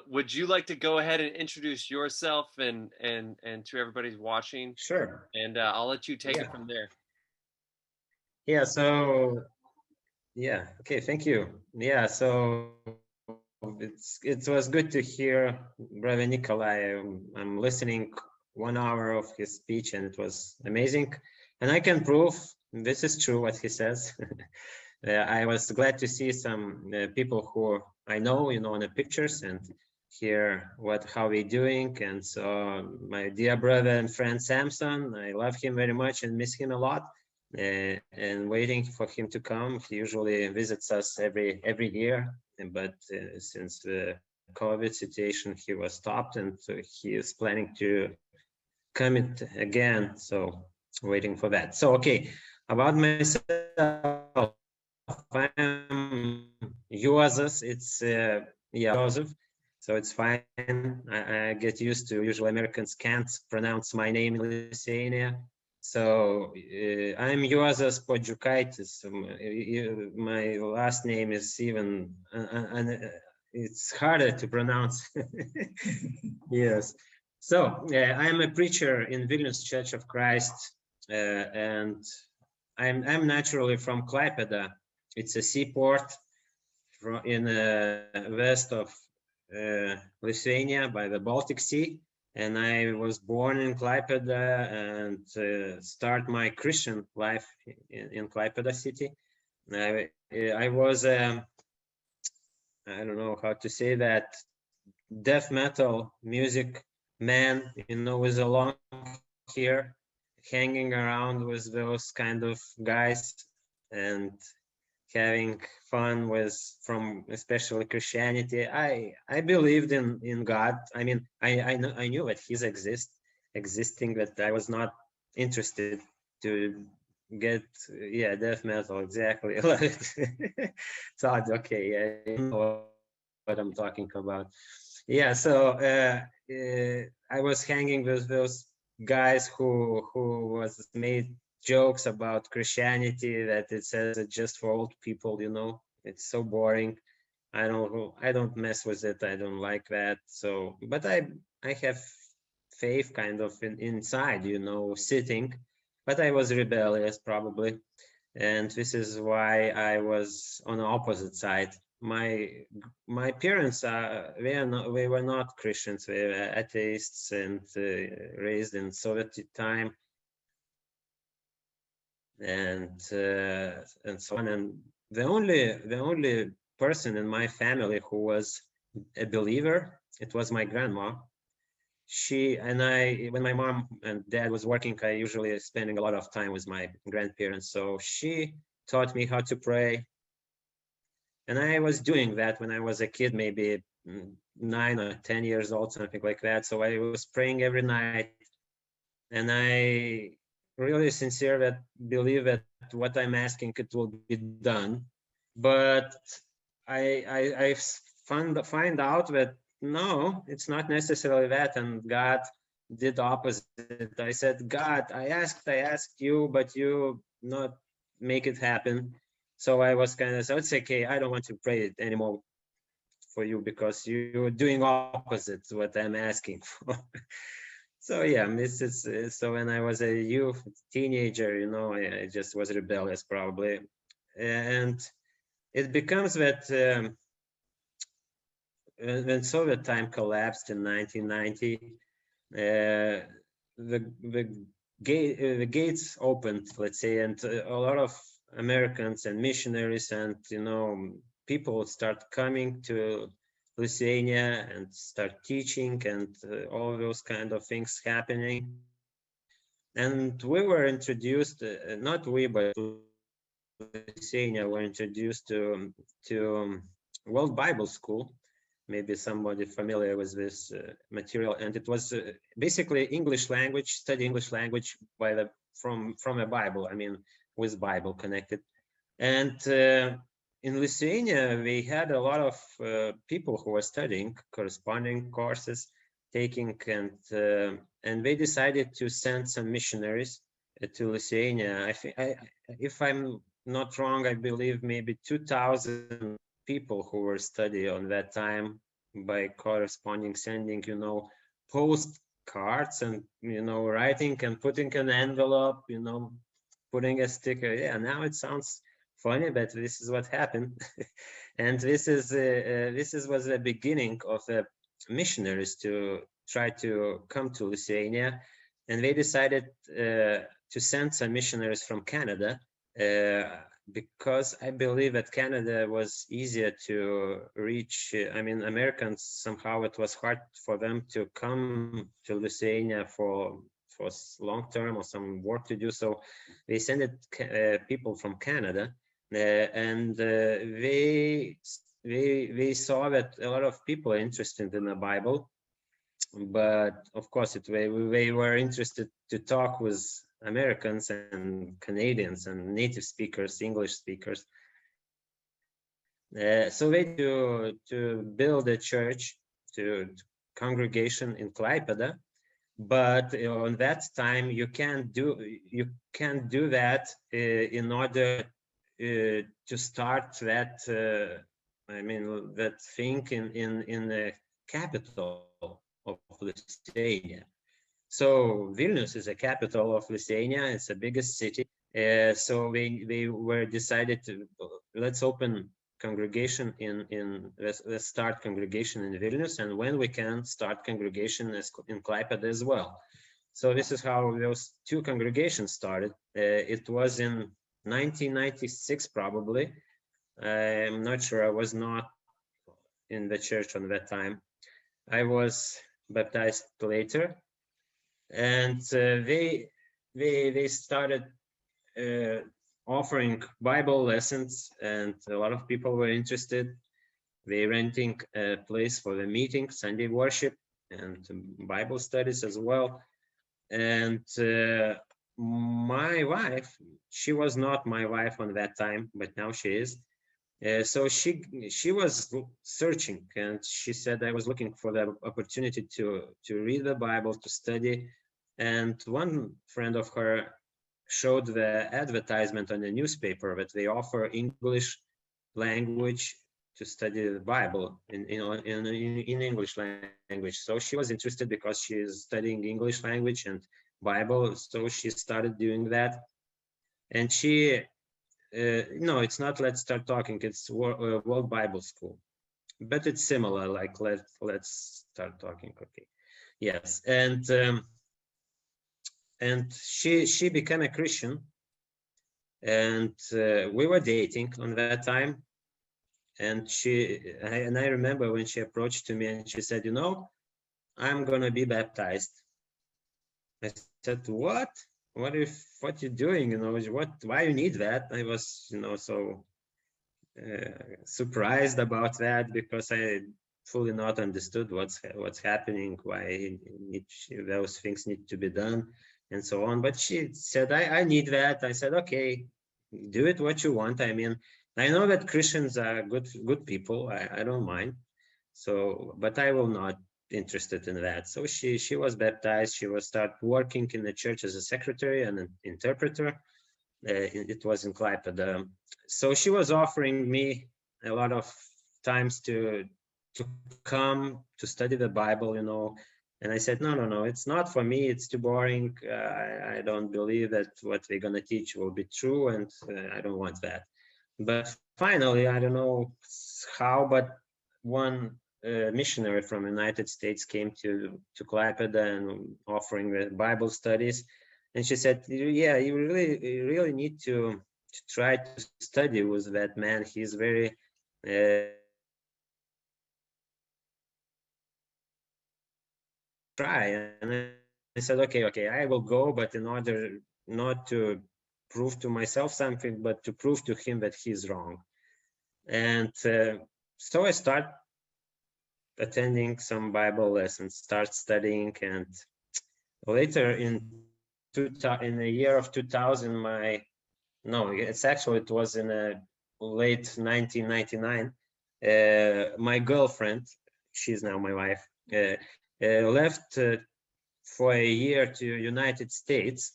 Would you like to go ahead and introduce yourself and to everybody's watching? Sure. And I'll let you take it Yeah. from there. Yeah. So, yeah. Okay. Thank you. Yeah. So it was good to hear Brother Nikolai. I'm listening 1 hour of his speech, and it was amazing. And I can prove this is true what he says. I was glad to see some people who I know, on the pictures and hear how we doing. And so my dear brother and friend Samson, I love him very much and miss him a lot. And waiting for him to come. He usually visits us every year, but since the COVID situation, he was stopped, and so he is planning to come it again. So waiting for that. So okay, about myself, I'm Juozas. It's yeah, Joseph. So it's fine. I get used to. Usually Americans can't pronounce my name in Lithuania. So I'm Juozas Podžiukaitis. My last name is even it's harder to pronounce. Yes. So I am a preacher in Vilnius Church of Christ, and I'm naturally from Klaipėda. It's a seaport in west of Lithuania by the Baltic Sea. And I was born in Klaipėda and start my Christian life in Klaipėda city. I was, I don't know how to say that, death metal music man, with a long hair, hanging around with those kind of guys and having fun with from especially Christianity. I believed in God. I mean, I knew that He's existing, but I was not interested to get death metal exactly. Thought okay, yeah, you know what I'm talking about. Yeah, so I was hanging with those guys who was made jokes about Christianity, that it says it's just for old people, it's so boring. I don't mess with it. I don't like that. So, but I have faith kind of inside, sitting, but I was rebellious probably. And this is why I was on the opposite side. My parents they were not Christians. They were atheists and raised in Soviet time, and so on. And the only person in my family who was a believer, it was my grandma. She and I, when my mom and dad was working, I usually spending a lot of time with my grandparents. So she taught me how to pray, and I was doing that when I was a kid, maybe 9 or 10 years old, something like that. So I was praying every night, and I really sincere that believe that what I'm asking it will be done. But I find out that no, it's not necessarily that, and God did the opposite. I said, God, I asked you, but you not make it happen. So I was kind of, so it's okay. I don't want to pray it anymore for you because you're doing opposite what I'm asking for. So yeah, this is so when I was a youth teenager, I just was rebellious probably, and it becomes that when Soviet time collapsed in 1990, the gates opened, let's say, and a lot of Americans and missionaries and people start coming to Lithuania and start teaching and all those kind of things happening. And we were introduced, not we, but Lithuania were introduced to World Bible School. Maybe somebody familiar with this material, and it was basically English language, study English language from a Bible. I mean, with Bible connected. And in Lithuania, we had a lot of people who were studying corresponding courses, taking, and they decided to send some missionaries to Lithuania. I think, if I'm not wrong, I believe maybe 2,000 people who were studying on that time by corresponding, sending, postcards and, writing and putting an envelope, putting a sticker. Yeah, now it sounds funny, but this is what happened. And this was the beginning of the missionaries to try to come to Lithuania, and they decided to send some missionaries from Canada, because I believe that Canada was easier to reach. I mean, Americans, somehow it was hard for them to come to Lithuania for long term or some work to do. So they sent people from Canada, and they saw that a lot of people are interested in the Bible, but of course they were interested to talk with Americans and Canadians and native speakers, English speakers. So they to build a church, to congregation in Klaipeda, but on that time you can't do that in order to start that that thing in the capital of Lithuania. So Vilnius is a capital of Lithuania. It's the biggest city. So they were decided to let's open congregation let's start congregation in Vilnius, and when we can start congregation in Klaipeda as well. So this is how those two congregations started. It was in 1996 probably. I'm not sure. I was not in the church on that time. I was baptized later, and they started offering Bible lessons, and a lot of people were interested. They renting a place for the meeting, Sunday worship, and Bible studies as well. And my wife, she was not my wife on that time, but now she is. So she was searching, and she said, I was looking for the opportunity to read the Bible, to study. And one friend of her showed the advertisement on the newspaper that they offer English language to study the Bible in English language. So she was interested because she is studying English language and Bible. So she started doing that. And she, no, it's not Let's Start Talking, it's World Bible School. But it's similar, like let's start talking. Okay. Yes. And she became a Christian, and we were dating on that time. And I remember when she approached to me and she said, I'm gonna be baptized. I said, what? What you doing? Why you need that? I was, so surprised about that, because I fully not understood what's happening, why those things need to be done, and so on. But she said, I need that. I said, okay, do it what you want. I mean, I know that Christians are good people. I don't mind. So, but I will not interested in that. So she was baptized. She was start working in the church as a secretary and an interpreter. It was in Klaipeda. So she was offering me a lot of times to come to study the Bible, and I said, no, it's not for me. It's too boring. I don't believe that what they're gonna teach will be true, and I don't want that. But finally, I don't know how, but one missionary from United States came to Klaipeda and offering the Bible studies. And she said, yeah, you really need to try to study with that man. He's very try. And I said, okay, I will go, but in order not to prove to myself something, but to prove to him that he's wrong. And so I start attending some Bible lessons, start studying, and later in the year of 2000, it was in a late 1999, my girlfriend, she's now my wife, left for a year to United States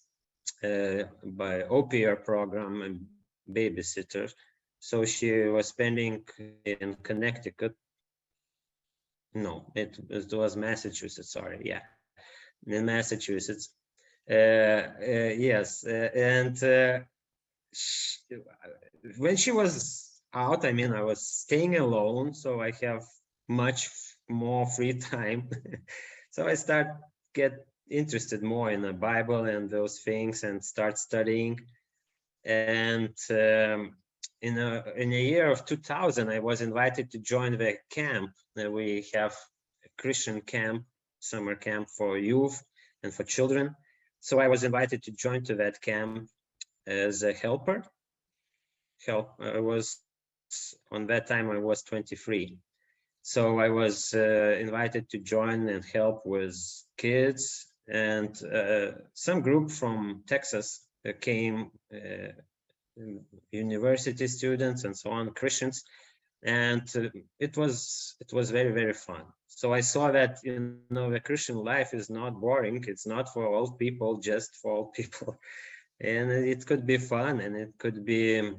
by au pair program and babysitter. So she was spending in Connecticut. No, it was Massachusetts. Sorry, yeah, in Massachusetts. Yes, and she, when she was out, I mean, I was staying alone, so I have much more free time. So I start get interested more in the Bible and those things, and start studying. And in a year of 2000, I was invited to join the camp. We have a Christian camp, summer camp for youth and for children. So I was invited to join to that camp as a helper. I was on that time I was 23. So I was invited to join and help with kids, and some group from Texas came, university students and so on, Christians, and it was very fun. So I saw that, the Christian life is not boring. It's not for old people, just for old people, and it could be fun, and it could be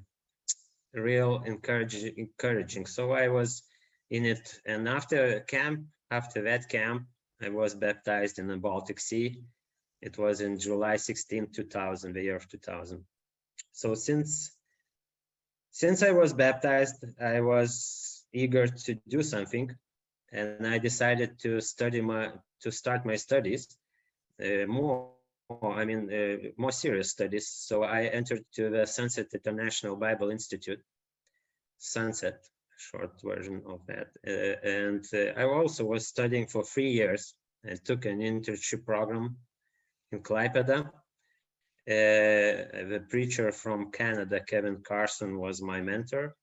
real encouraging. So I was in it, and after that camp, I was baptized in the Baltic Sea. It was in July 16, 2000, the year of 2000. So since I was baptized, I was eager to do something, and I decided to start my studies, more serious studies. So I entered to the Sunset International Bible Institute, Sunset, short version of that. And I also was studying for 3 years. I took an internship program in Klaipeda. The preacher from Canada, Kevin Carson, was my mentor,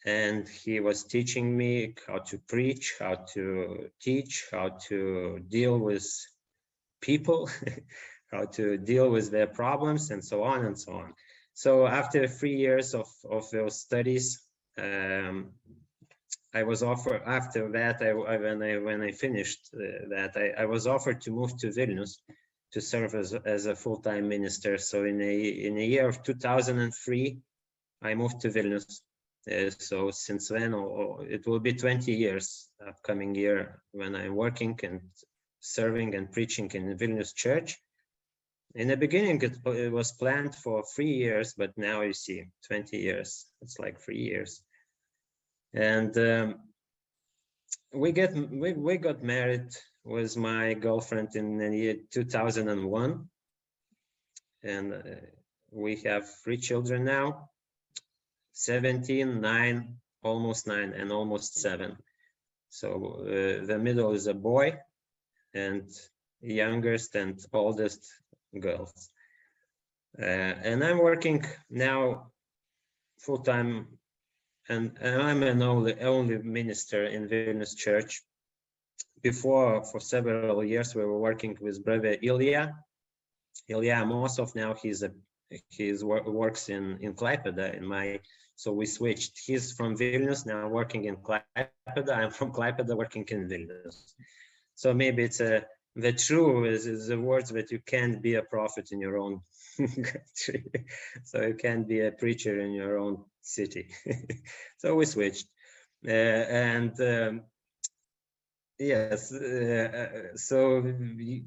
and he was teaching me how to preach, how to teach, how to deal with people, how to deal with their problems, and so on and so on. So after 3 years of those studies, I was offered, after that, when I finished that, I was offered to move to Vilnius to serve as a full-time minister. So in a year of 2003, I moved to Vilnius. So since then, it will be 20 years upcoming year when I'm working and serving and preaching in the Vilnius church. In the beginning, it was planned for 3 years, but now you see 20 years. It's like 3 years. And we got married with my girlfriend in the year 2001, and we have 3 children now, 17, 9, almost 9, and almost 7. So the middle is a boy, and youngest and oldest girls. And I'm working now full-time, and I'm an only minister in Vilnius Church. Before, for several years, we were working with brother Ilya Amosov. Now he works in Klaipeda. So we switched. He's from Vilnius, now working in Klaipeda. I'm from Klaipeda, working in Vilnius. So maybe it's the true is the words that you can't be a prophet in your own country. So you can't be a preacher in your own city. So we switched. Yes, so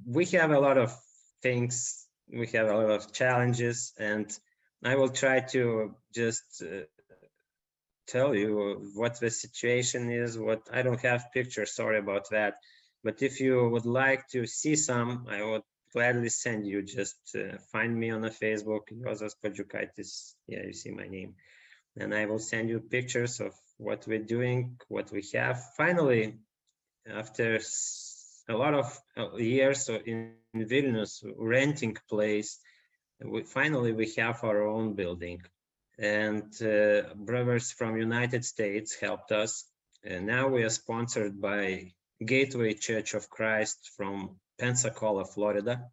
we have a lot of things, we have a lot of challenges, and I will try to just tell you what the situation is. What I don't have pictures, sorry about that, but if you would like to see some, I would gladly send you. Just find me on the Facebook, Juozas Padžiukaitis. Yeah, you see my name, and I will send you pictures of what we're doing, what we have. Finally, after a lot of years in Vilnius renting place, we have our own building, and brothers from United States helped us, and now we are sponsored by Gateway Church of Christ from Pensacola, Florida.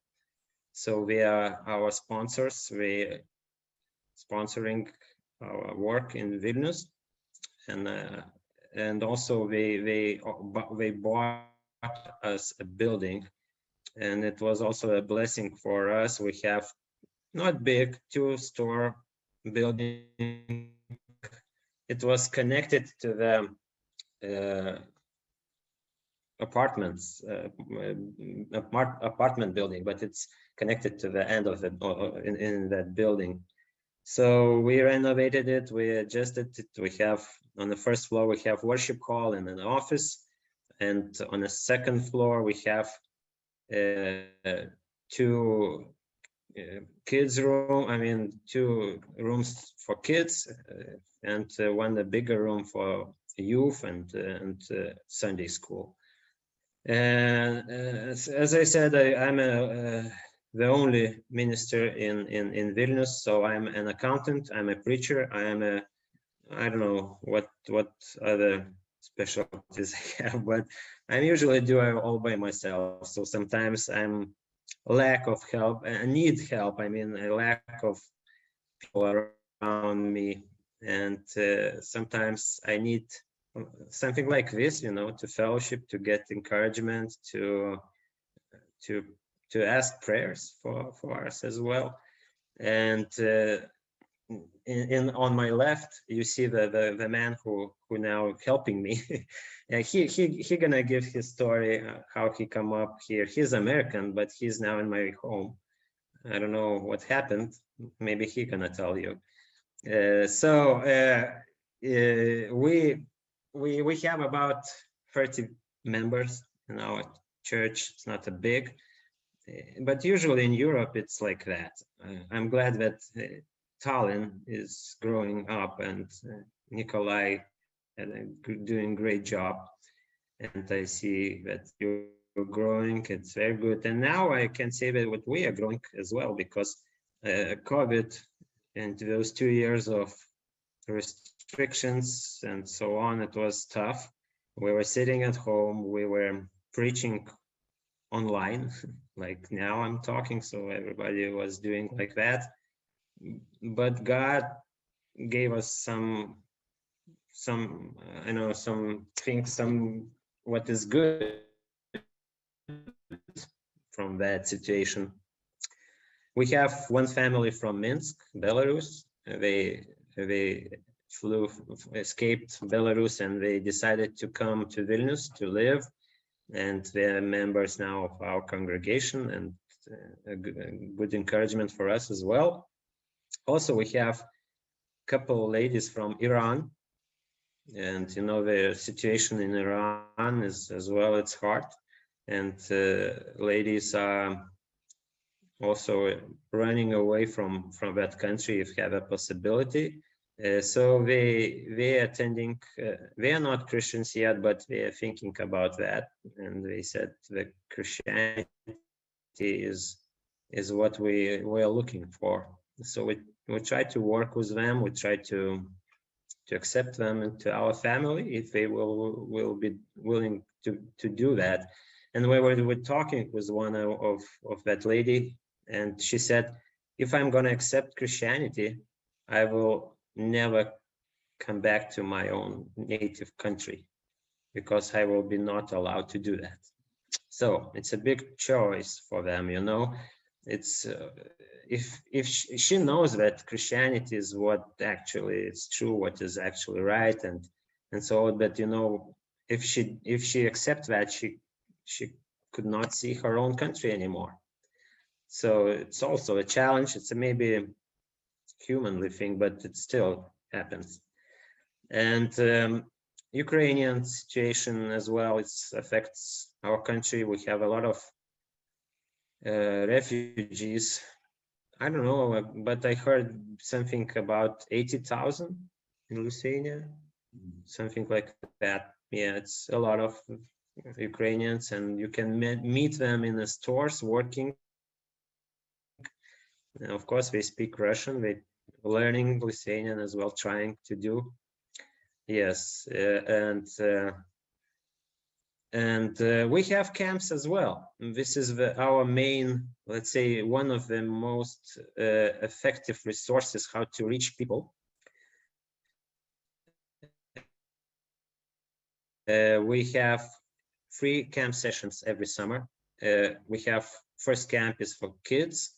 So we are our sponsors. We sponsoring our work in Vilnius, and also they bought us a building, and it was also a blessing for us. We have not big 2-store building. It was connected to the apartments, apartment building, but it's connected to the end of it in that building. So we renovated it, we adjusted it. We have on the first floor we have worship hall and an office, and on the second floor we have two kids room. I mean, two rooms for kids, and one the bigger room for youth and Sunday school. And as I said, I'm the only minister in Vilnius, so I'm an accountant, I'm a preacher, I don't know what other specialties I have, but I usually do it all by myself. So sometimes I'm lack of help, I need help. I mean, a lack of people around me, and sometimes I need something like this, to fellowship, to get encouragement, to ask prayers for us as well. And on my left, you see the man who now helping me. he gonna give his story, how he come up here. He's American, but he's now in my home. I don't know what happened. Maybe he gonna tell you. We have about 30 members in our church. It's not a big, but usually in Europe it's like that. I'm glad that Tallinn is growing up, and Nikolai doing great job, and I see that you're growing. It's very good, and now I can say that we are growing as well, because COVID and those 2 years of restrictions and so on, it was tough. We were sitting at home, we were preaching online like now I'm talking, so everybody was doing like that. But God gave us some things, what is good from that situation. We have one family from Minsk, Belarus. They escaped Belarus, and they decided to come to Vilnius to live, and they're members now of our congregation, and a good encouragement for us as well. Also, we have a couple of ladies from Iran, and the situation in Iran is as well, it's hard, and ladies are also running away from that country if have a possibility. So they attending, they are not Christians yet, but they are thinking about that, and they said the Christianity is what we are looking for. So we try to work with them, we try to accept them into our family if they will be willing to do that. And we were talking with one of that lady, and she said, if I'm going to accept Christianity, I will never come back to my own native country, because I will be not allowed to do that. So it's a big choice for them, it's if she knows that Christianity is what actually is true, what is actually right, and so, but if she accepts that, she could not see her own country anymore. So it's also a challenge. It's maybe a humanly thing, but it still happens. And Ukrainian situation as well, it affects our country. We have a lot of refugees. I don't know, but I heard something about 80,000 in Lithuania, something like that. Yeah, it's a lot of Ukrainians, and you can meet them in the stores working. And of course, they speak Russian. They learning Lithuanian as well, trying to do. Yes, and we have camps as well. This is our main, let's say, one of the most effective resources how to reach people. We have 3 camp sessions every summer. We have first camp is for kids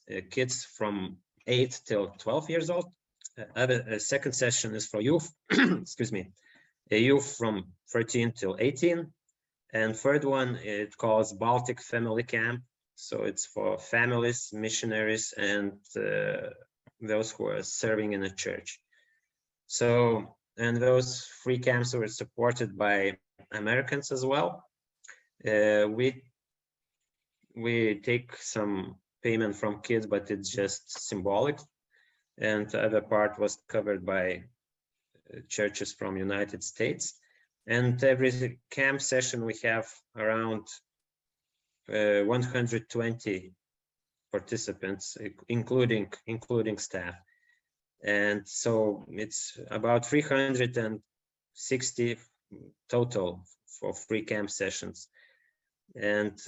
from 8 till 12 years old. Second session is for youth, excuse me, a youth from 13 till 18. And third one, it calls Baltic Family Camp. So it's for families, missionaries, and those who are serving in a church. So, and those 3 camps were supported by Americans as well. We take some payment from kids, but it's just symbolic. And the other part was covered by churches from United States. And every camp session we have around 120 participants, including staff. And so it's about 360 total for 3 camp sessions. And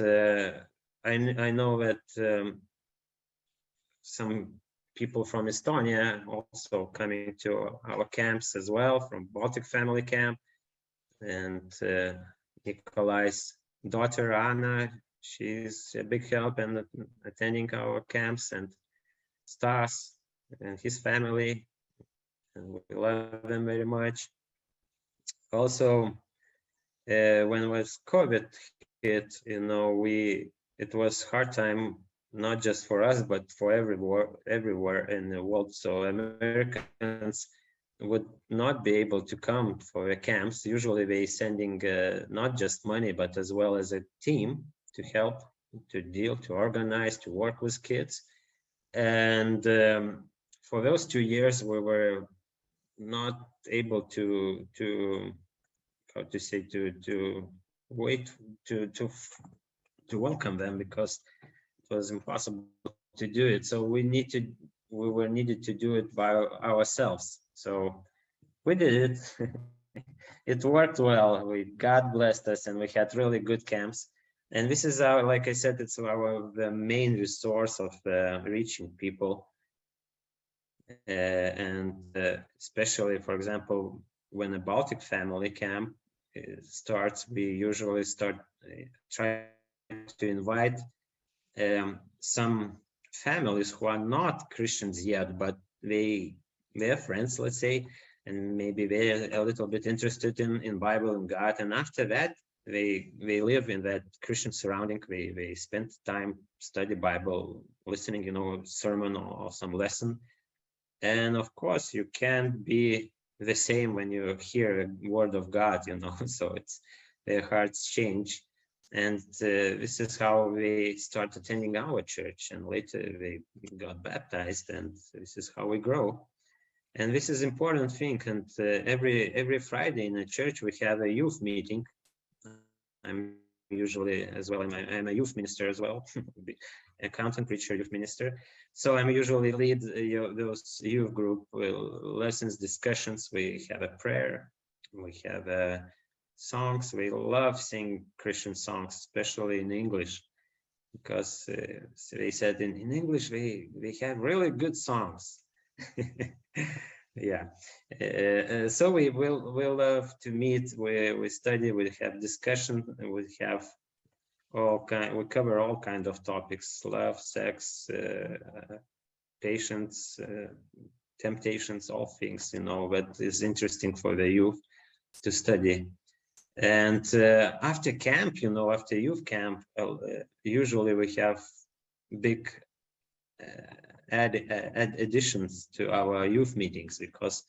I know that some people from Estonia also coming to our camps as well, from Baltic Family Camp. And Nikolai's daughter, Anna, she's a big help in attending our camps, and Stas and his family, and we love them very much. Also, when was COVID hit, it was hard time, not just for us, but for everywhere in the world. So Americans would not be able to come for the camps. Usually they sending not just money, but as well as a team to help, to deal, to organize, to work with kids. And for those 2 years, we were not able to wait to welcome them, because it was impossible to do it. So we were needed to do it by ourselves. So we did it. It worked well. God blessed us, and we had really good camps. And this is our, like I said, it's the main resource of reaching people. And especially, for example, when a Baltic family camp starts, we usually try to invite some families who are not Christians yet, but they're friends, let's say, and maybe they're a little bit interested in Bible and God. And after that, they live in that Christian surrounding. They spend time study Bible, listening, sermon or some lesson. And of course, you can't be the same when you hear a word of God, so their hearts change. And this is how they start attending our church, and later they got baptized, and this is how we grow. And this is important thing. And every Friday in the church we have a youth meeting. I'm usually as well, I'm a youth minister as well, accountant, preacher, youth minister. So I'm usually lead those youth group lessons, discussions. We have a prayer, we have songs. We love singing Christian songs, especially in English, because they said in English they have really good songs. Yeah. So we'll love to meet. We study, we have discussion, we have we cover all kinds of topics: love, sex, patience, temptations, all things, that is interesting for the youth to study. And after camp, after youth camp, usually we have big additions to our youth meetings, because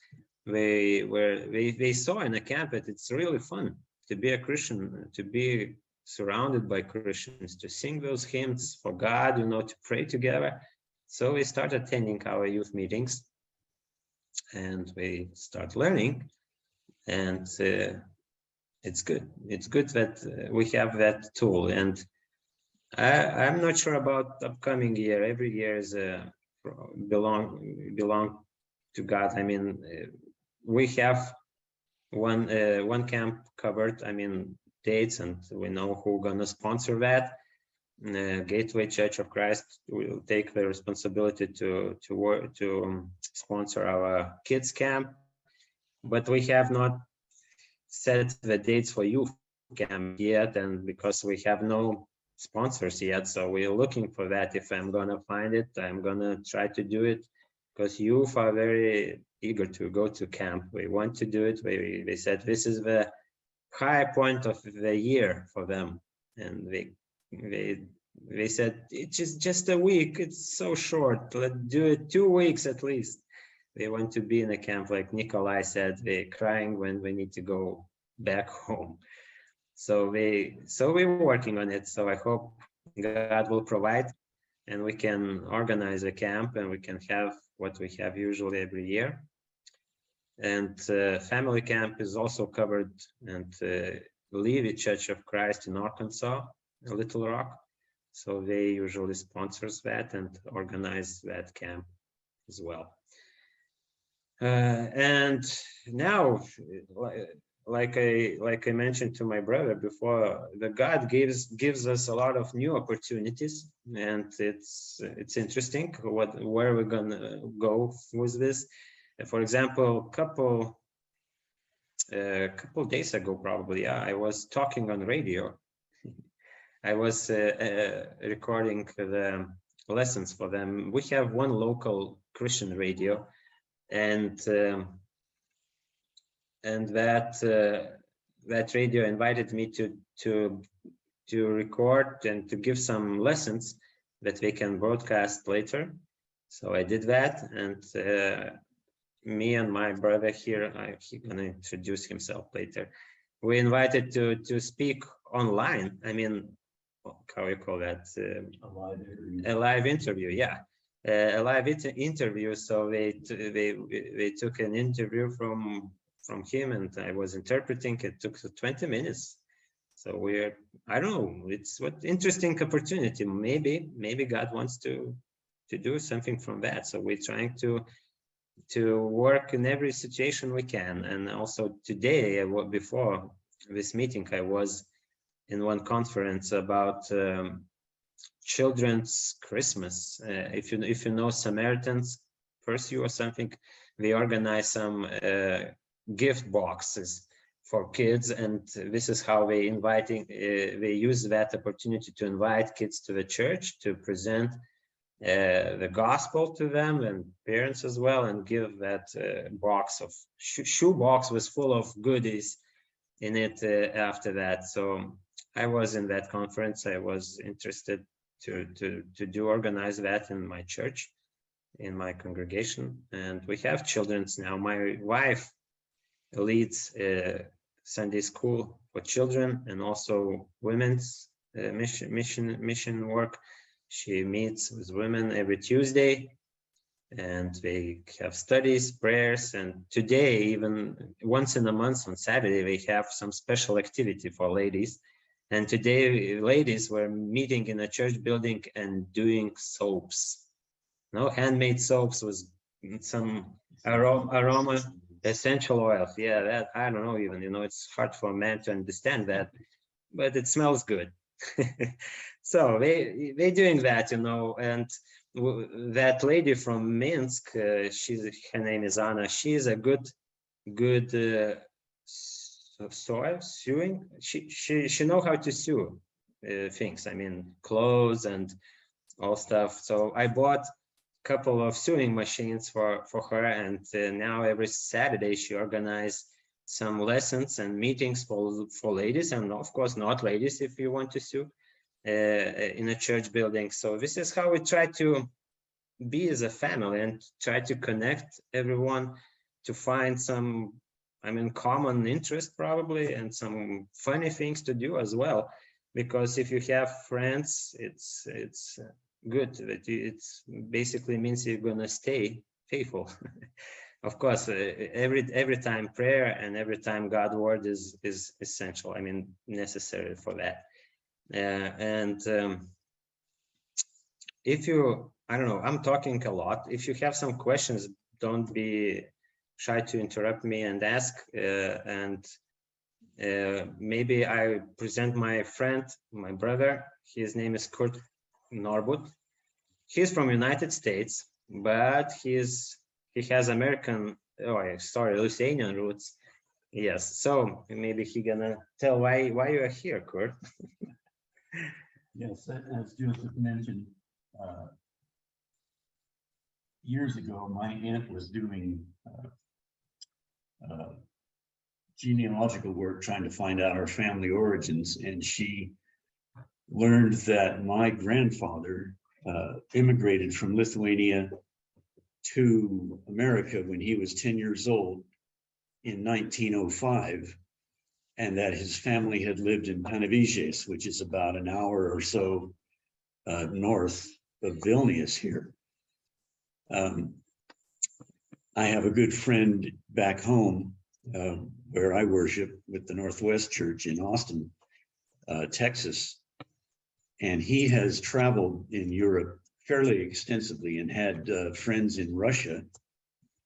they saw in a camp that it's really fun to be a Christian, to be surrounded by Christians, to sing those hymns for God, to pray together. So we start attending our youth meetings, and we start learning, and it's good. It's good that we have that tool. And I'm not sure about upcoming year. Every year is belong to God. I mean, we have one camp covered. I mean, dates, and we know who's gonna sponsor that. Gateway Church of Christ will take the responsibility to sponsor our kids camp, but we have not set the dates for youth camp yet, and because we have no sponsors yet, so we're looking for that. If I'm gonna find it, I'm gonna try to do it, because youth are very eager to go to camp. We want to do it. They said this is the high point of the year for them, and they said it's just a week. It's so short. Let's do it 2 weeks at least. They want to be in a camp, like Nikolai said. They're crying when we need to go back home. So we're working on it. So I hope God will provide, and we can organize a camp, and we can have what we have usually every year. And family camp is also covered, and Levy Church of Christ in Arkansas, Little Rock. So they usually sponsors that and organize that camp as well. And now, like I mentioned to my brother before, the God gives us a lot of new opportunities, and it's interesting where we're gonna go with this. For example, a couple days ago, probably, yeah, I was talking on radio. I was recording the lessons for them. We have one local Christian radio, and that radio invited me to record and to give some lessons that we can broadcast later. So I did that, and me and my brother here, he's gonna introduce himself later. We invited to speak online. I mean, how you call that? A live interview, yeah. A live interview. So they took an interview from him, and I was interpreting. It took 20 minutes. So I don't know, it's what interesting opportunity. Maybe God wants to do something from that. So we're trying to work in every situation we can. And also today, before this meeting, I was in one conference about children's Christmas. If you know Samaritan's Pursuit or something, they organize some gift boxes for kids, and this is how they use that opportunity to invite kids to the church, to present the gospel to them and parents as well, and give that box of shoe box was full of goodies in it after that. So I was in that conference. I was interested to organize that in my church, in my congregation. And we have children's now. My wife leads Sunday school for children, and also women's mission work. She meets with women every Tuesday, and they have studies, prayers, and today, even once in a month on Saturday, they have some special activity for ladies. And today, ladies were meeting in a church building and doing soaps. No, handmade soaps with some aroma essential oils. Yeah, that I don't know even. It's hard for men to understand that, but it smells good. So they doing that, and that lady from Minsk, her name is Anna. She's a good sewing. She know how to sew things. I mean, clothes and all stuff. So I bought a couple of sewing machines for her, and now every Saturday she organized some lessons and meetings for ladies, and of course not ladies if you want to sew in a church building. So this is how we try to be as a family and try to connect everyone to find some, common interest probably, and some funny things to do as well. Because if you have friends, it's good. That it basically means you're gonna stay faithful. Of course, every time prayer and every time God's word is essential. Necessary for that. If you, I don't know, I'm talking a lot. If you have some questions, don't be shy to interrupt me and ask. Maybe I present my friend, my brother. His name is Kurt Norbut. He's from United States, but he has Lithuanian roots. Yes, so maybe he gonna tell why you are here, Kurt. Yes, as Joseph mentioned, years ago, my aunt was doing genealogical work trying to find out our family origins, and she learned that my grandfather immigrated from Lithuania to America when he was 10 years old in 1905, and that his family had lived in Panevėžys, which is about an hour or so north of Vilnius here. I have a good friend back home where I worship with the Northwest Church in Austin, Texas, and he has traveled in Europe fairly extensively and had friends in Russia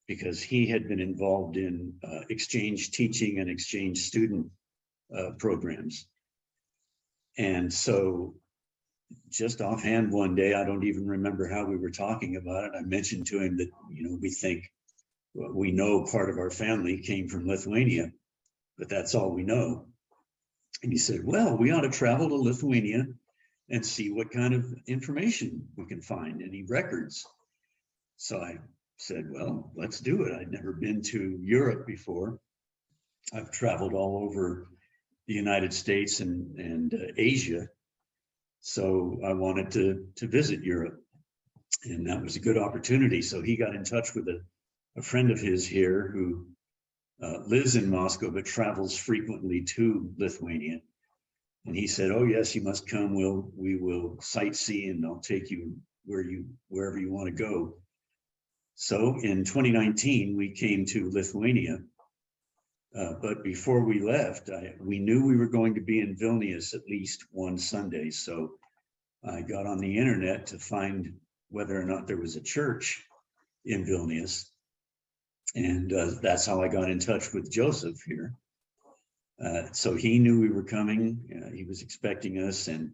because he had been involved in exchange teaching and exchange student programs. And so just offhand one day, I don't even remember how we were talking about it, I mentioned to him that, we know part of our family came from Lithuania, but that's all we know. And he said, well, we ought to travel to Lithuania and see what kind of information we can find, any records. So I said, well, let's do it. I'd never been to Europe before. I've traveled all over the United States and Asia. So I wanted to visit Europe, and that was a good opportunity. So he got in touch with a friend of his here who lives in Moscow but travels frequently to Lithuania. And he said, oh yes, you must come. We will sightsee and I'll take you wherever you want to go. So in 2019, we came to Lithuania. But before we left, we knew we were going to be in Vilnius at least one Sunday. So I got on the internet to find whether or not there was a church in Vilnius. And that's how I got in touch with Joseph here. So he knew we were coming. He was expecting us. And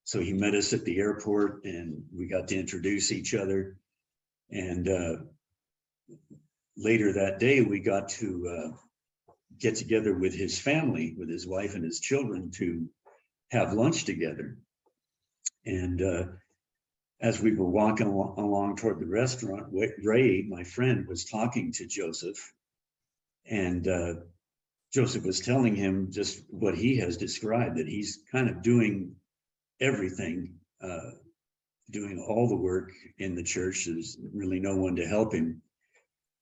so he met us at the airport and we got to introduce each other. And later that day, we got to get together with his family, with his wife and his children, to have lunch together. And as we were walking along toward the restaurant, Ray, my friend, was talking to Joseph, and Joseph was telling him just what he has described, that he's kind of doing everything, doing all the work in the church. There's really no one to help him.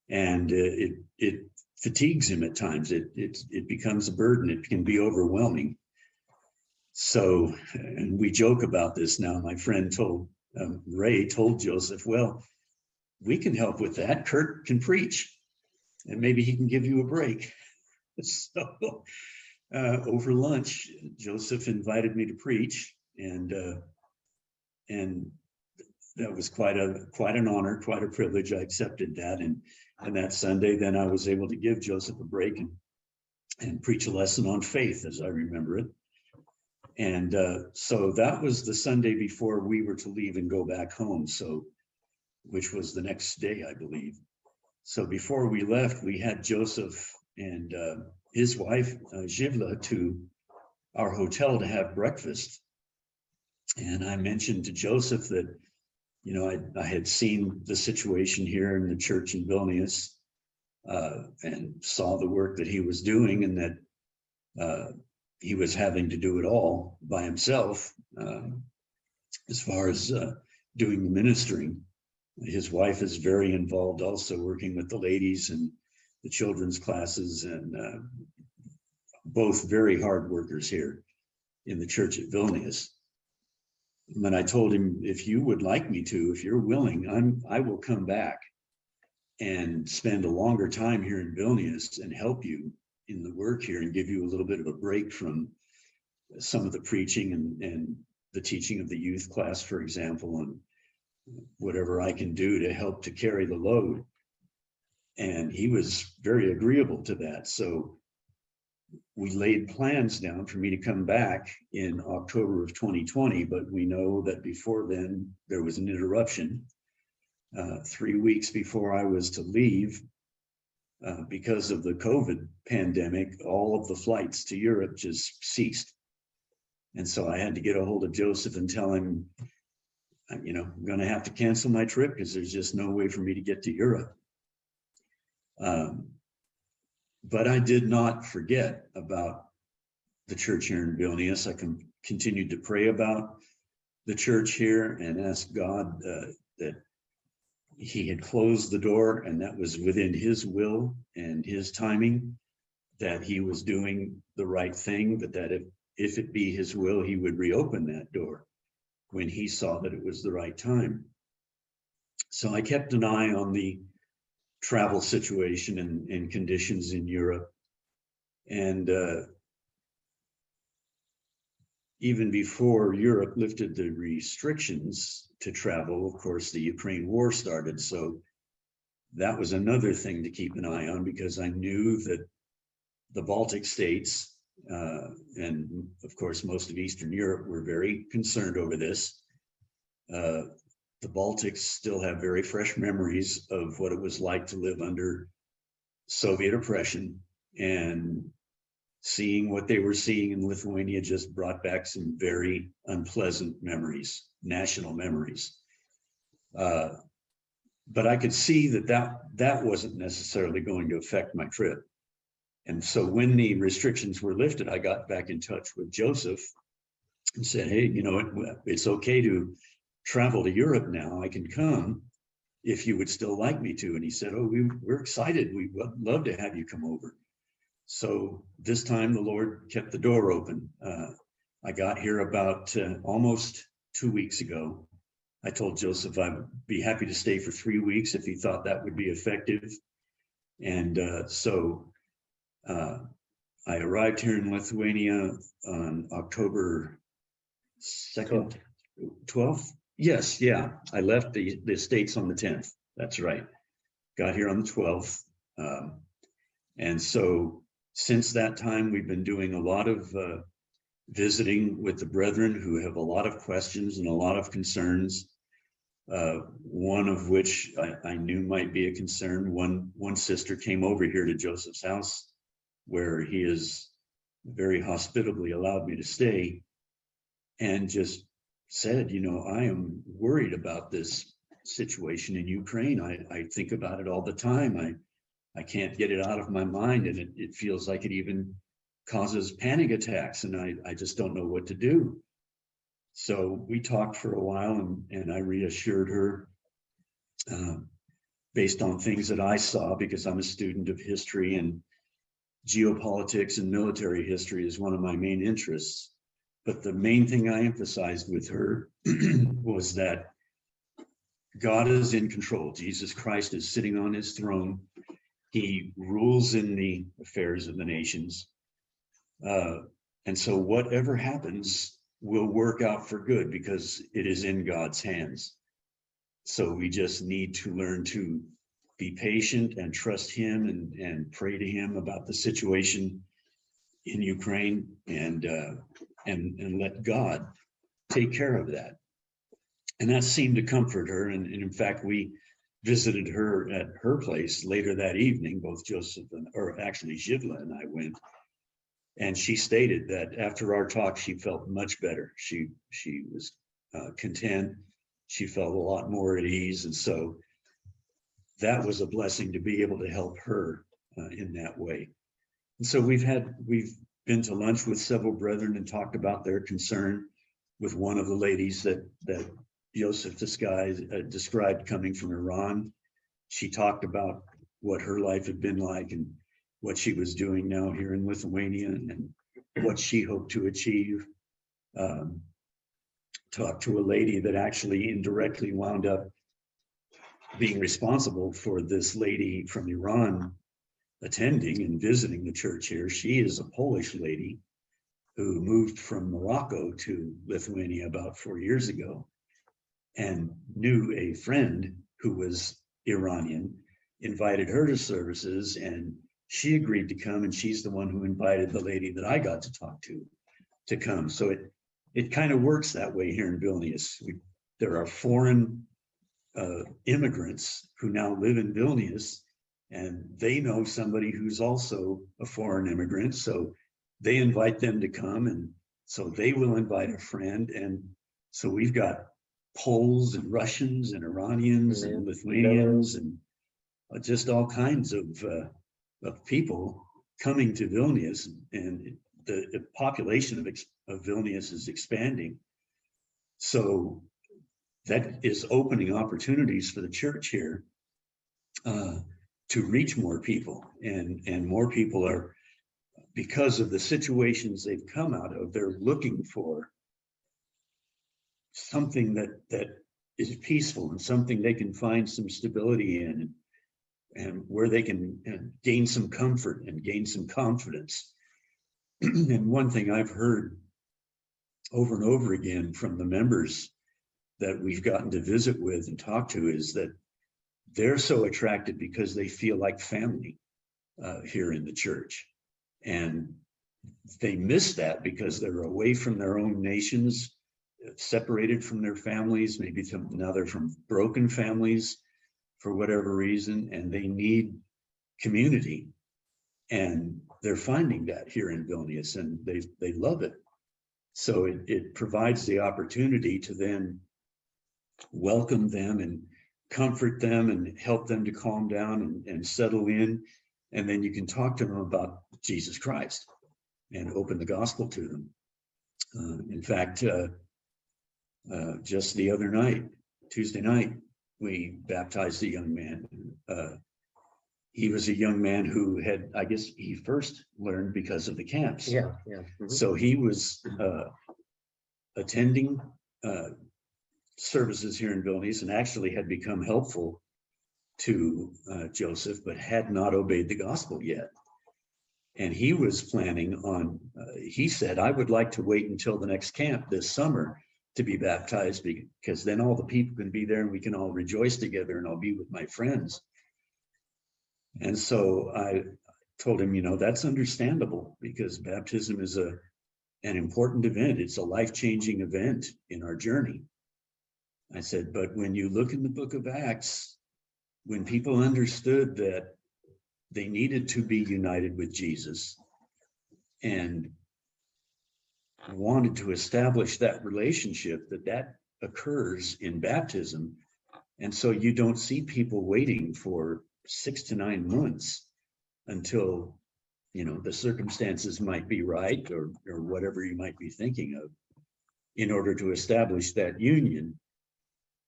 And it fatigues him at times. It becomes a burden. It can be overwhelming. So, and we joke about this now. My friend Ray told Joseph, well, we can help with that. Kurt can preach and maybe he can give you a break. So over lunch, Joseph invited me to preach, and that was quite an honor, quite a privilege. I accepted that, and that Sunday, then I was able to give Joseph a break and preach a lesson on faith, as I remember it. And so that was the Sunday before we were to leave and go back home. So, which was the next day, I believe. So before we left, we had Joseph and his wife, Zhivla, to our hotel to have breakfast. And I mentioned to Joseph that, I had seen the situation here in the church in Vilnius and saw the work that he was doing, and that he was having to do it all by himself as far as doing the ministering. His wife is very involved also, working with the ladies and the children's classes, and both very hard workers here in the church at Vilnius. And I told him, if you would like me to, if you're willing, I will come back and spend a longer time here in Vilnius and help you in the work here and give you a little bit of a break from some of the preaching and the teaching of the youth class, for example, and whatever I can do to help to carry the load. And he was very agreeable to that. So we laid plans down for me to come back in October of 2020, but we know that before then there was an interruption. 3 weeks before I was to leave, because of the COVID pandemic, all of the flights to Europe just ceased. And so I had to get a hold of Joseph and tell him, I'm going to have to cancel my trip because there's just no way for me to get to Europe. But I did not forget about the church here in Vilnius. I continued to pray about the church here and ask God that he had closed the door, and that was within his will and his timing, that he was doing the right thing, but that if it be his will, he would reopen that door when he saw that it was the right time. So I kept an eye on the travel situation and conditions in Europe. And even before Europe lifted the restrictions to travel, of course, the Ukraine war started. So that was another thing to keep an eye on, because I knew that the Baltic states, and of course, most of Eastern Europe were very concerned over this. The Baltics still have very fresh memories of what it was like to live under Soviet oppression, and seeing what they were seeing in Lithuania just brought back some very unpleasant memories, national memories. But I could see that wasn't necessarily going to affect my trip. And so when the restrictions were lifted, I got back in touch with Joseph and said, hey, you know, it's okay to travel to Europe now. I can come if you would still like me to. And he said, oh, we're excited. We would love to have you come over. So this time the Lord kept the door open. I got here about almost 2 weeks ago. I told Joseph I'd be happy to stay for 3 weeks if he thought that would be effective. And so I arrived here in Lithuania on October 2nd, 12th. Yes, yeah. I left the States on the 10th. That's right. Got here on the 12th. And so since that time, we've been doing a lot of visiting with the brethren who have a lot of questions and a lot of concerns. One of which I knew might be a concern. One sister came over here to Joseph's house, where he has very hospitably allowed me to stay, and just said, you know, I am worried about this situation in Ukraine. I think about it all the time. I can't get it out of my mind, and it feels like it even causes panic attacks, and I just don't know what to do. So we talked for a while, and I reassured her based on things that I saw, because I'm a student of history, and geopolitics and military history is one of my main interests. But the main thing I emphasized with her was that God is in control. Jesus Christ is sitting on his throne. He rules in the affairs of the nations. And so whatever happens will work out for good, because it is in God's hands. So we just need to learn to be patient and trust him and pray to him about the situation in Ukraine, and let God take care of that. And that seemed to comfort her. And in fact, we visited her at her place later that evening. Both Joseph or actually Zhivla and I went. And she stated that after our talk, she felt much better. She was content. She felt a lot more at ease. And so that was a blessing to be able to help her in that way. And so we've been to lunch with several brethren and talked about their concern with one of the ladies that Joseph described coming from Iran. She talked about what her life had been like and what she was doing now here in Lithuania and what she hoped to achieve. Talked to a lady that actually indirectly wound up being responsible for this lady from Iran attending and visiting the church here. She is a Polish lady who moved from Morocco to Lithuania about 4 years ago and knew a friend who was Iranian, invited her to services, and she agreed to come, and she's the one who invited the lady that I got to talk to come. So it kind of works that way here in Vilnius. There are foreign immigrants who now live in Vilnius, and they know somebody who's also a foreign immigrant. So they invite them to come, and so they will invite a friend. And so we've got Poles and Russians and Iranians and Lithuanians and just all kinds of people coming to Vilnius, and the population of Vilnius is expanding. So that is opening opportunities for the church here to reach more people, and more people are, because of the situations they've come out of, they're looking for something that is peaceful and something they can find some stability in, and where they can gain some comfort and gain some confidence. And one thing I've heard over and over again from the members that we've gotten to visit with and talk to is that they're so attracted because they feel like family here in the church. And they miss that because they're away from their own nations, separated from their families, maybe now they're from broken families for whatever reason, and they need community. And they're finding that here in Vilnius, and they love it. So it provides the opportunity to then welcome them and comfort them and help them to calm down and settle in. And then you can talk to them about Jesus Christ and open the gospel to them. In fact, just the other night, Tuesday night, we baptized a young man. He was a young man who had, I guess he first learned because of the camps. Yeah, yeah. Mm-hmm. So he was attending services here in Vilnius and actually had become helpful to Joseph, but had not obeyed the gospel yet. And he was planning on, he said, I would like to wait until the next camp this summer to be baptized, because then all the people can be there and we can all rejoice together and I'll be with my friends. And so I told him, you know, that's understandable, because baptism is an important event. It's a life-changing event in our journey. I said, but when you look in the book of Acts, when people understood that they needed to be united with Jesus and wanted to establish that relationship, that occurs in baptism. And so you don't see people waiting for 6 to 9 months until, you know, the circumstances might be right, or whatever you might be thinking of, in order to establish that union.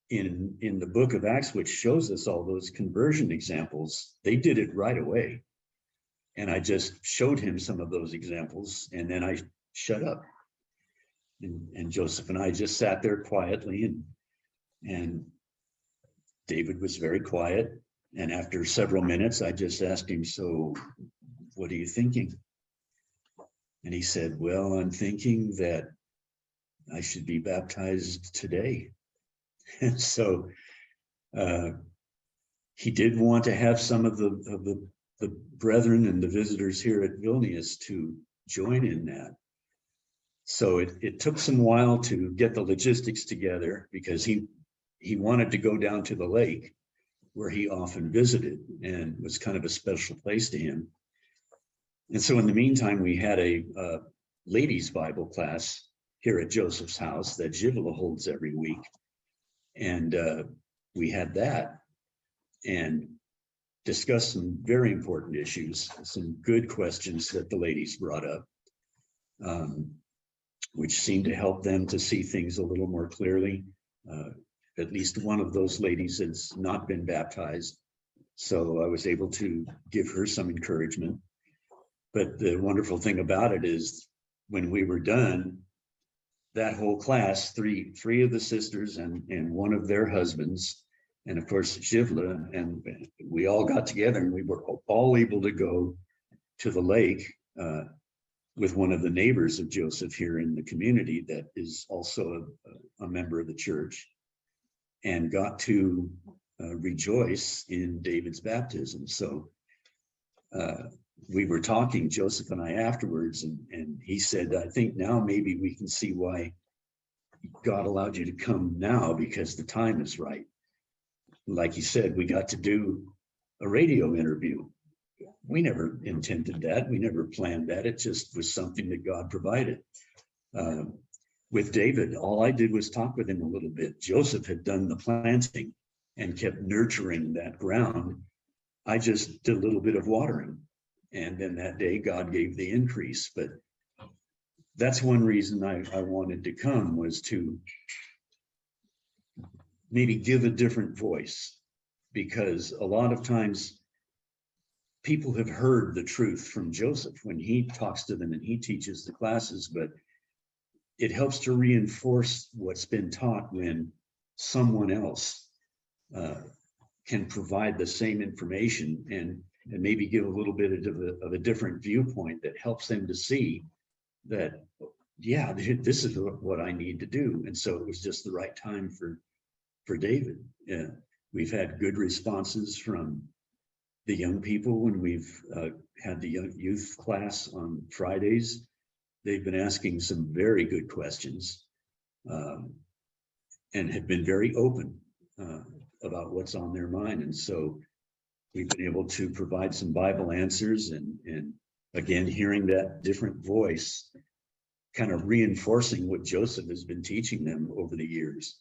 In the book of Acts, which shows us all those conversion examples, they did it right away. And I just showed him some of those examples, and then I shut up. And Joseph and I just sat there quietly, and David was very quiet. And after several minutes, I just asked him, so what are you thinking? And he said, well, I'm thinking that I should be baptized today. And so he did want to have some of the brethren and the visitors here at Vilnius to join in that. So it took some while to get the logistics together, because he wanted to go down to the lake where he often visited and was kind of a special place to him. And so in the meantime, we had a ladies' Bible class here at Joseph's house that Juozas holds every week. And we had that and discussed some very important issues, some good questions that the ladies brought up, which seemed to help them to see things a little more clearly. At least one of those ladies has not been baptized, so I was able to give her some encouragement. But the wonderful thing about it is, when we were done, that whole class, three of the sisters and one of their husbands, and of course Juozas, and we all got together, and we were all able to go to the lake with one of the neighbors of Joseph here in the community that is also a member of the church, and got to rejoice in David's baptism. So we were talking, Joseph and I, afterwards, and he said, I think now maybe we can see why God allowed you to come now, because the time is right. Like he said, we got to do a radio interview. We never intended that. We never planned that. It just was something that God provided. With David, all I did was talk with him a little bit. Joseph had done the planting and kept nurturing that ground. I just did a little bit of watering. And then that day, God gave the increase. But that's one reason I wanted to come, was to maybe give a different voice, because a lot of times people have heard the truth from Joseph when he talks to them and he teaches the classes, but it helps to reinforce what's been taught when someone else can provide the same information and maybe give a little bit of a different viewpoint that helps them to see that, yeah, this is what I need to do. And so it was just the right time for David. Yeah, we've had good responses from the young people when we've had the young youth class on Fridays. They've been asking some very good questions and have been very open about what's on their mind. And so we've been able to provide some Bible answers, and again, hearing that different voice, kind of reinforcing what Joseph has been teaching them over the years.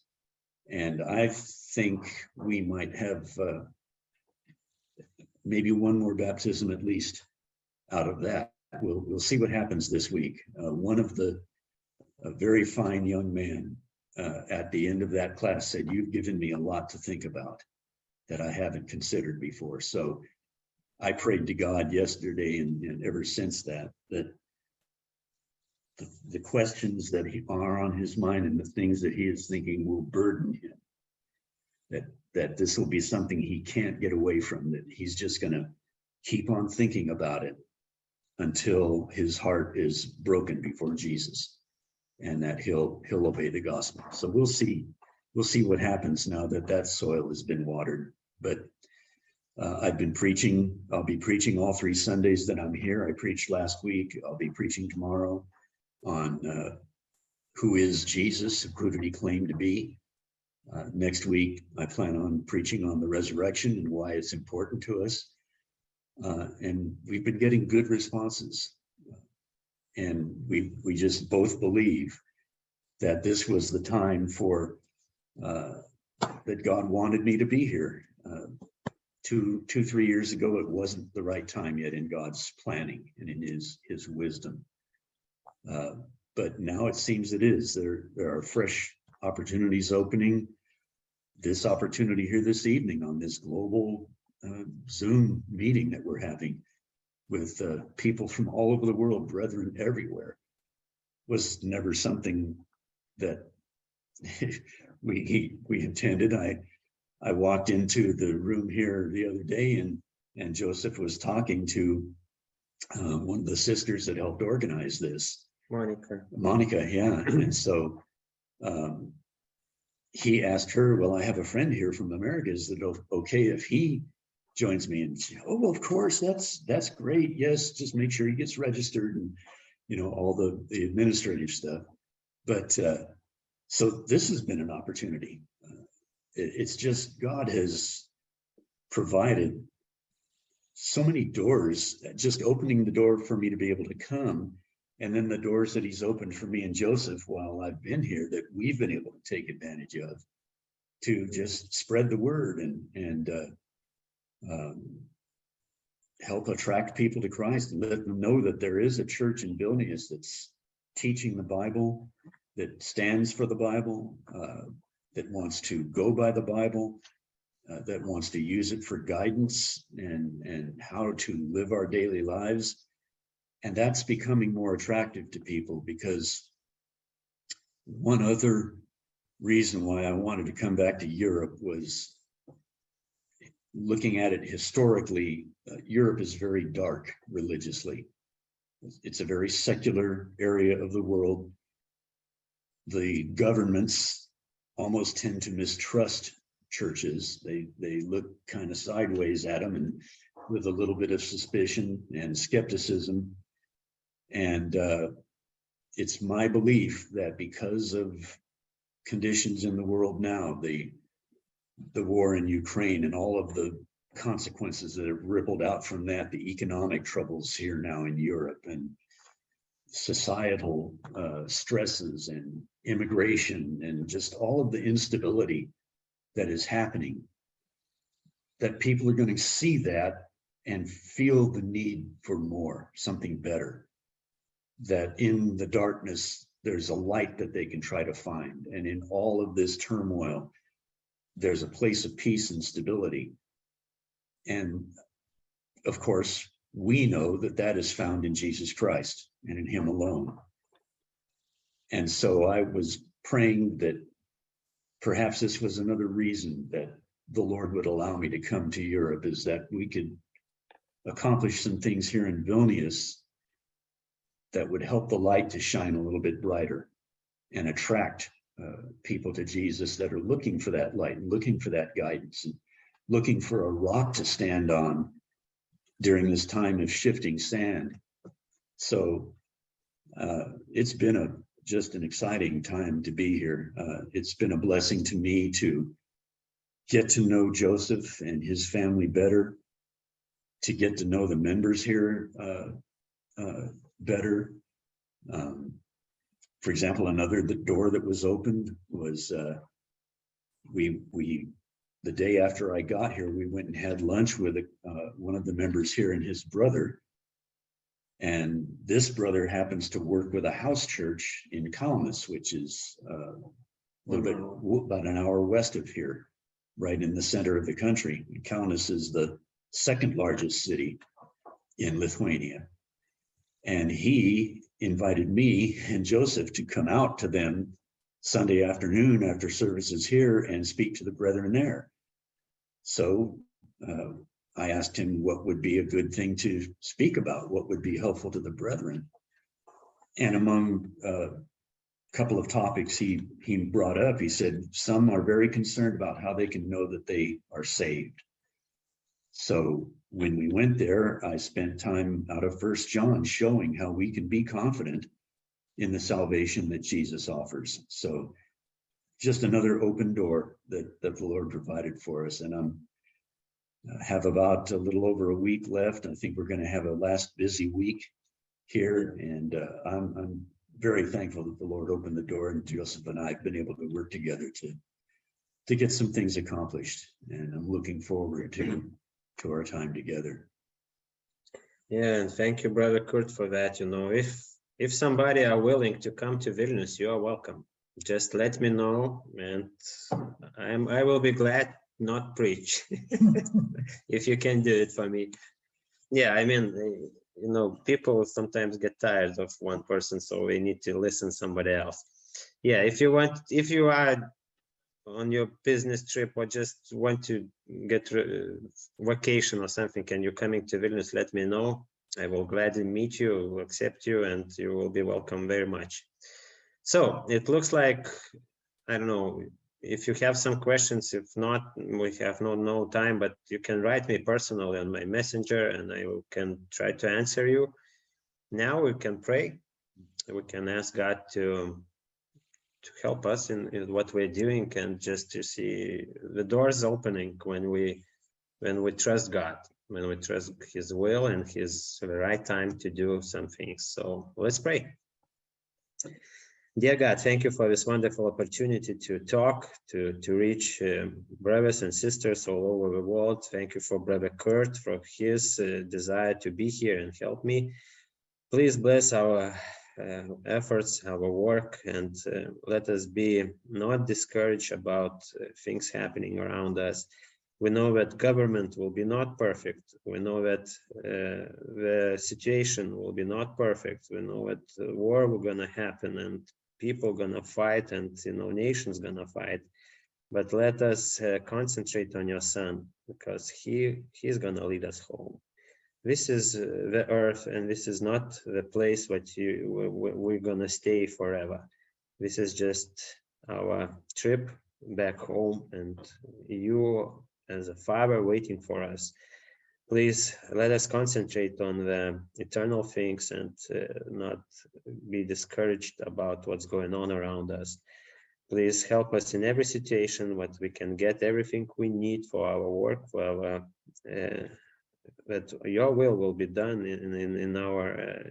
And I think we might have maybe one more baptism at least out of that. We'll see what happens this week. One of a very fine young man at the end of that class said, "You've given me a lot to think about that I haven't considered before." So I prayed to God yesterday and ever since that the questions that are on his mind and the things that he is thinking will burden him, that this will be something he can't get away from, that he's just going to keep on thinking about it until his heart is broken before Jesus, and that he'll obey the gospel. So we'll see what happens now that soil has been watered. But I've been preaching. I'll be preaching all 3 Sundays that I'm here. I preached last week. I'll be preaching tomorrow on who is Jesus, who did he claim to be. Next week, I plan on preaching on the resurrection and why it's important to us. And we've been getting good responses. And we just both believe that this was the time for that God wanted me to be here. 2-3 years ago, it wasn't the right time yet in God's planning and in his wisdom. But now it seems it is. There are fresh opportunities opening. This opportunity here this evening on this global Zoom meeting that we're having with people from all over the world, brethren everywhere, was never something that we intended. I walked into the room here the other day, and Joseph was talking to one of the sisters that helped organize this. Monica, yeah. And so he asked her, "Well, I have a friend here from America. Is it okay if he joins me?" And she, "Oh, well, of course, that's great. Yes, just make sure he gets registered and all the administrative stuff." But so this has been an opportunity. It's just God has provided so many doors, just opening the door for me to be able to come. And then the doors that he's opened for me and Joseph while I've been here that we've been able to take advantage of to just spread the word and help attract people to Christ and let them know that there is a church in Vilnius that's teaching the Bible, that stands for the Bible, that wants to go by the Bible, that wants to use it for guidance and how to live our daily lives. And that's becoming more attractive to people, because one other reason why I wanted to come back to Europe was looking at it historically. Europe is very dark religiously. It's a very secular area of the world. The governments almost tend to mistrust churches. They look kind of sideways at them and with a little bit of suspicion and skepticism. And it's my belief that because of conditions in the world now, the war in Ukraine and all of the consequences that have rippled out from that, the economic troubles here now in Europe, and societal stresses and immigration and just all of the instability that is happening, that people are going to see that and feel the need for more, something better. That in the darkness, there's a light that they can try to find. And in all of this turmoil, there's a place of peace and stability. And of course, we know that that is found in Jesus Christ and in him alone. And so I was praying that perhaps this was another reason that the Lord would allow me to come to Europe, is that we could accomplish some things here in Vilnius that would help the light to shine a little bit brighter and attract people to Jesus that are looking for that light and looking for that guidance and looking for a rock to stand on during this time of shifting sand. So it's been just an exciting time to be here. It's been a blessing to me to get to know Joseph and his family better, to get to know the members here better. For example, the door that was opened was the day after I got here, we went and had lunch with one of the members here and his brother. And this brother happens to work with a house church in Kaunas, which is a little bit about an hour west of here, right in the center of the country. Kaunas is the second largest city in Lithuania. And he invited me and Joseph to come out to them Sunday afternoon after services here and speak to the brethren there. So I asked him what would be a good thing to speak about, what would be helpful to the brethren. And among a couple of topics he brought up, he said, some are very concerned about how they can know that they are saved. So when we went there, I spent time out of 1 John showing how we can be confident in the salvation that Jesus offers. So just another open door that the Lord provided for us. And have about a little over a week left. I think we're going to have a last busy week here. And I'm very thankful that the Lord opened the door, and Joseph and I have been able to work together to get some things accomplished. And I'm looking forward to our time together. Yeah, and thank you, Brother Kurt, for that. You know, if somebody are willing to come to Vilnius, you are welcome. Just let me know, and I will be glad not preach if you can do it for me. Yeah, I mean, you know, people sometimes get tired of one person, so we need to listen somebody else. Yeah, if you are on your business trip or just want to get vacation or something and you're coming to Vilnius, let me know. I will gladly meet you, accept you, and you will be welcome very much. So it looks like, I don't know if you have some questions. If not, we have no time, but you can write me personally on my messenger and I can try to answer you. Now we can pray. We can ask God to help us in what we're doing, and just to see the doors opening when we trust God, when we trust his will and the right time to do some things. So let's pray. Dear God, thank you for this wonderful opportunity to talk, to reach brothers and sisters all over the world. Thank you for Brother Kurt, for his desire to be here and help me. Please bless our efforts, our work, and let us be not discouraged about things happening around us. We know that government will be not perfect. We know that the situation will be not perfect. We know that war will gonna happen and people gonna fight, and nations gonna fight. But let us concentrate on your Son, because he's gonna lead us home. This is the earth, and this is not the place we're gonna stay forever. This is just our trip back home, and you as a Father waiting for us. Please let us concentrate on the eternal things and not be discouraged about what's going on around us. Please help us in every situation, that we can get everything we need for our work, for our that your will be done in our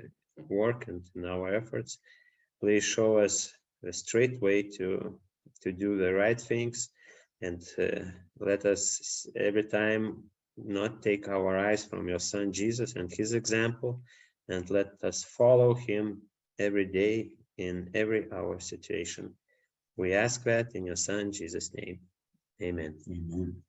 work and in our efforts. Please show us the straight way to do the right things, and let us every time not take our eyes from your Son Jesus and his example, and let us follow him every day in every our situation. We ask that in your Son Jesus' name. Amen. Amen.